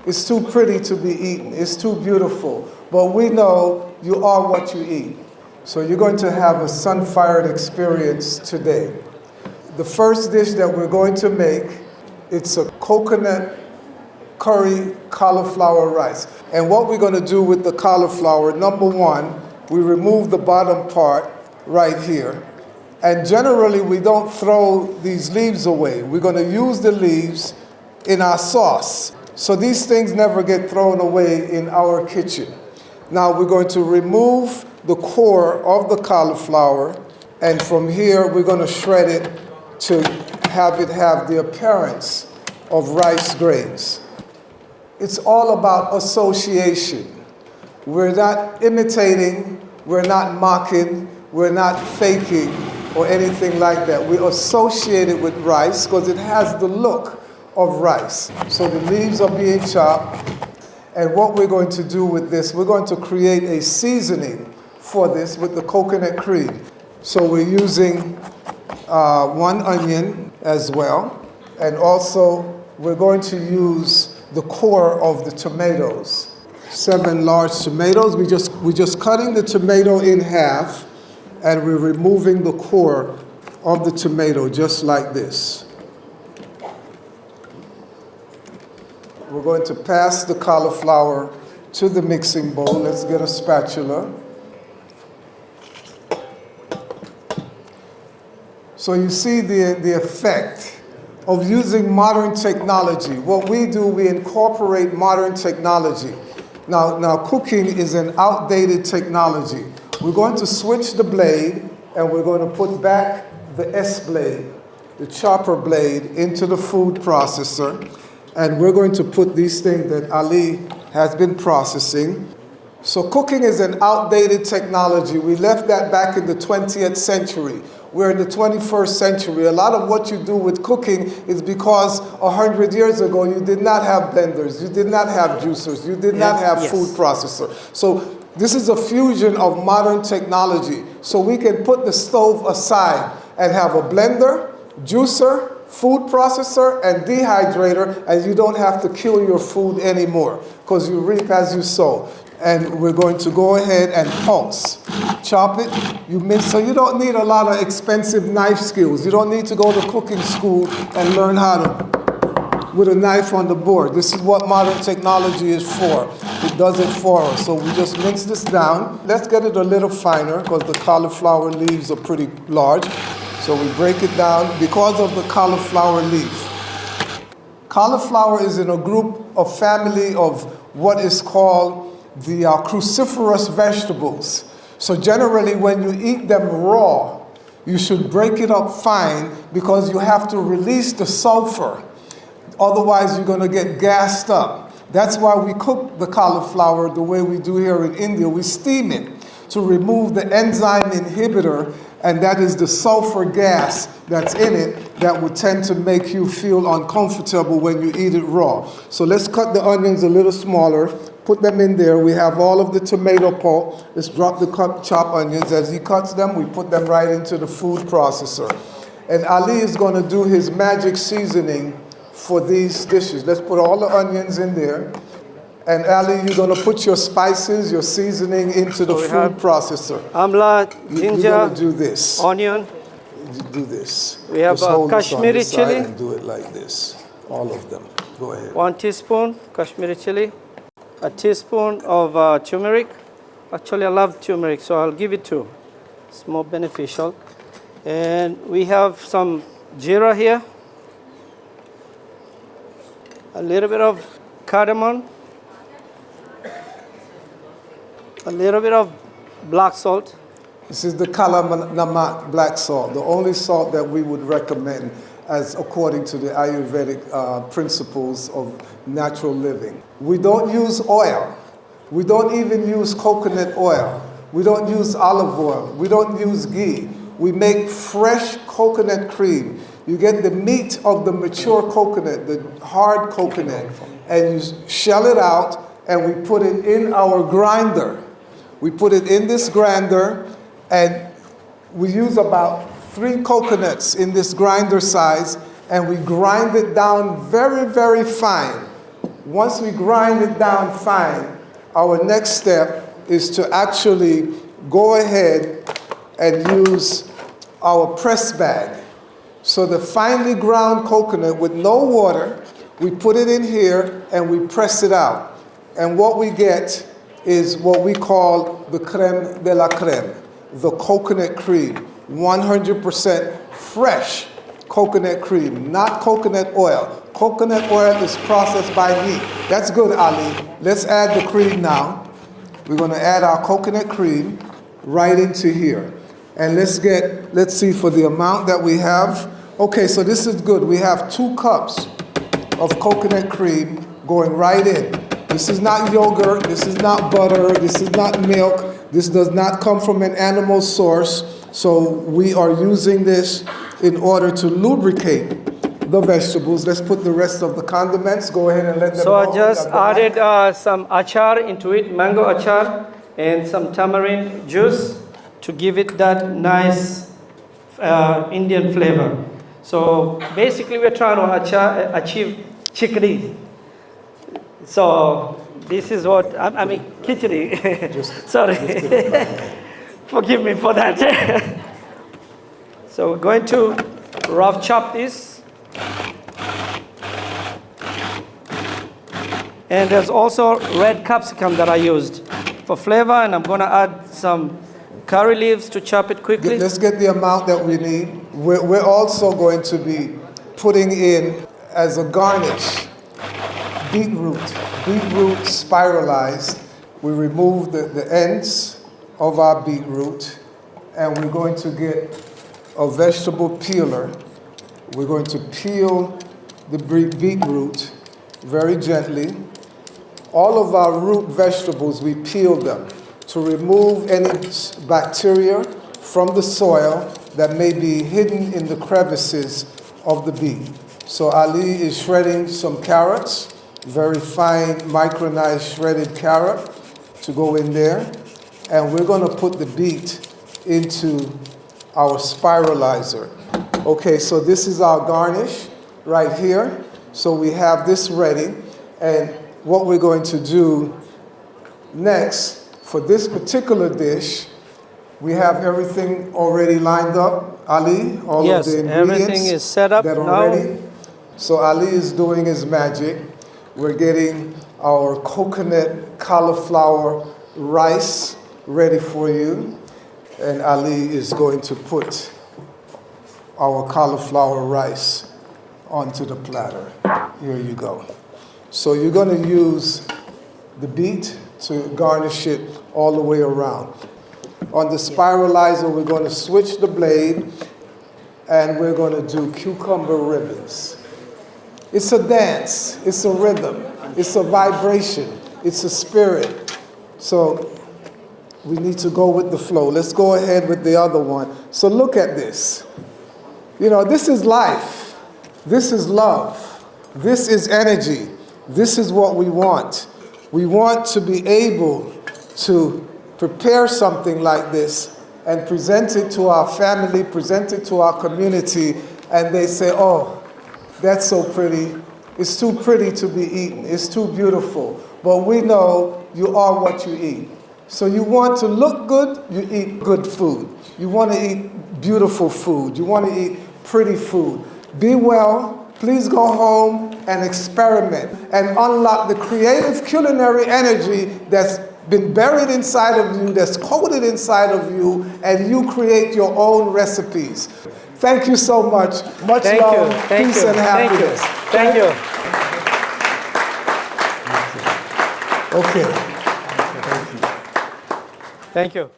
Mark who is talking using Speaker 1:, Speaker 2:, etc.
Speaker 1: It's too pretty to be eaten. It's too beautiful. But we know you are what you eat. So you're going to have a Sunfired experience today. The first dish that we're going to make, it's a coconut curry cauliflower rice. And what we're going to do with the cauliflower, number one, we remove the bottom part right here. And generally, we don't throw these leaves away. We're going to use the leaves in our sauce. So these things never get thrown away in our kitchen. Now we're going to remove the core of the cauliflower, and from here we're going to shred it to have it have the appearance of rice grains. It's all about association. We're not imitating, we're not mocking, we're not faking or anything like that. We associate it with rice because it has the look of rice. So the leaves are being chopped, and what we're going to do with this, we're going to create a seasoning for this with the coconut cream. So we're using 1 onion as well, and also we're going to use the core of the tomatoes. 7 large tomatoes. We're just cutting the tomato in half, and we're removing the core of the tomato just like this. We're going to pass the cauliflower to the mixing bowl. Let's get a spatula. So you see the effect of using modern technology. What we do, we incorporate modern technology. Now cooking is an outdated technology. We're going to switch the blade, and we're going to put back the S blade, the chopper blade, into the food processor. And we're going to put these things that Ali has been processing. So cooking is an outdated technology. We left that back in the 20th century. We're in the 21st century. A lot of what you do with cooking is because 100 years ago you did not have blenders, you did not have juicers, you did not have food processor. So this is a fusion of modern technology. So we can put the stove aside and have a blender, juicer, food processor, and dehydrator, and you don't have to kill your food anymore because you reap as you sow. And we're going to go ahead and pulse. Chop it, you mince. So you don't need a lot of expensive knife skills. You don't need to go to cooking school and learn how to, with a knife on the board. This is what modern technology is for. It does it for us. So we just mince this down. Let's get it a little finer because the cauliflower leaves are pretty large. So we break it down because of the cauliflower leaf. Cauliflower is in a group of family of what is called the cruciferous vegetables. So generally when you eat them raw, you should break it up fine because you have to release the sulfur. Otherwise you're going to get gassed up. That's why we cook the cauliflower the way we do here in India. We steam it to remove the enzyme inhibitor, and that is the sulfur gas that's in it that would tend to make you feel uncomfortable when you eat it raw. So let's cut the onions a little smaller, put them in there. We have all of the tomato pulp. Let's drop the chopped onions. As he cuts them, we put them right into the food processor. And Ali is going to do his magic seasoning for these dishes. Let's put all the onions in there. And Ali, you're going to put your spices, your seasoning into the food processor.
Speaker 2: Amla, ginger,
Speaker 1: you're going to do this.
Speaker 2: Onion.
Speaker 1: Do this.
Speaker 2: We have Kashmiri chili.
Speaker 1: And do it like this. All of them. Go ahead.
Speaker 2: 1 teaspoon Kashmiri chili. A teaspoon of turmeric. Actually, I love turmeric, so I'll give it 2. It's more beneficial. And we have some jeera here. A little bit of cardamom. A little bit of black salt.
Speaker 1: This is the Kala Namak black salt, the only salt that we would recommend as according to the Ayurvedic principles of natural living. We don't use oil. We don't even use coconut oil. We don't use olive oil. We don't use ghee. We make fresh coconut cream. You get the meat of the mature coconut, the hard coconut, and you shell it out, and we put it in our grinder. We put it in this grinder, and we use about 3 coconuts in this grinder size, and we grind it down very, very fine. Once we grind it down fine, our next step is to actually go ahead and use our press bag. So the finely ground coconut with no water, we put it in here and we press it out. And what we get is what we call the crème de la crème, the coconut cream, 100% fresh coconut cream, not coconut oil. Coconut oil is processed by me. That's good, Ali. Let's add the cream now. We're going to add our coconut cream right into here. And let's see for the amount that we have. Okay, so this is good. We have 2 cups of coconut cream going right in. This is not yogurt, this is not butter, this is not milk, this does not come from an animal source. So we are using this in order to lubricate the vegetables. Let's put the rest of the condiments. Go ahead and let them
Speaker 2: So I just added some achar into it, mango achar, and some tamarind juice to give it that nice Indian flavor. So basically we're trying to achieve chickadee. So this is what, I mean khichdi. Sorry. Forgive me for that. So we're going to rough chop this. And there's also red capsicum that I used for flavor, and I'm going to add some curry leaves to chop it quickly.
Speaker 1: Let's get the amount that we need. We're also going to be putting in, as a garnish, beetroot spiralized. We remove the ends of our beetroot, and we're going to get a vegetable peeler. We're going to peel the beetroot very gently. All of our root vegetables, we peel them to remove any bacteria from the soil that may be hidden in the crevices of the beet. So Ali is shredding some carrots, very fine micronized shredded carrot to go in there. And we're going to put the beet into our spiralizer. Okay, so this is our garnish right here. So we have this ready. And what we're going to do next, for this particular dish, we have everything already lined up. Ali, all of the ingredients
Speaker 2: everything is set up
Speaker 1: that are
Speaker 2: now.
Speaker 1: ready. So Ali is doing his magic. We're getting our coconut cauliflower rice ready for you. And Ali is going to put our cauliflower rice onto the platter. Here you go. So you're going to use the beet to garnish it all the way around. On the spiralizer, we're going to switch the blade, and we're going to do cucumber ribbons. It's a dance, it's a rhythm, it's a vibration, it's a spirit. So we need to go with the flow. Let's go ahead with the other one. So look at this. You know, this is life. This is love. This is energy. This is what we want. We want to be able to prepare something like this and present it to our family, present it to our community, and they say, oh, that's so pretty. It's too pretty to be eaten. It's too beautiful. But we know you are what you eat. So you want to look good, you eat good food. You want to eat beautiful food. You want to eat pretty food. Be well. Please go home and experiment and unlock the creative culinary energy that's been buried inside of you, that's coded inside of you, and you create your own recipes. Thank you so much. Much love, peace, and happiness.
Speaker 2: Thank you.
Speaker 1: Okay.
Speaker 2: Thank you.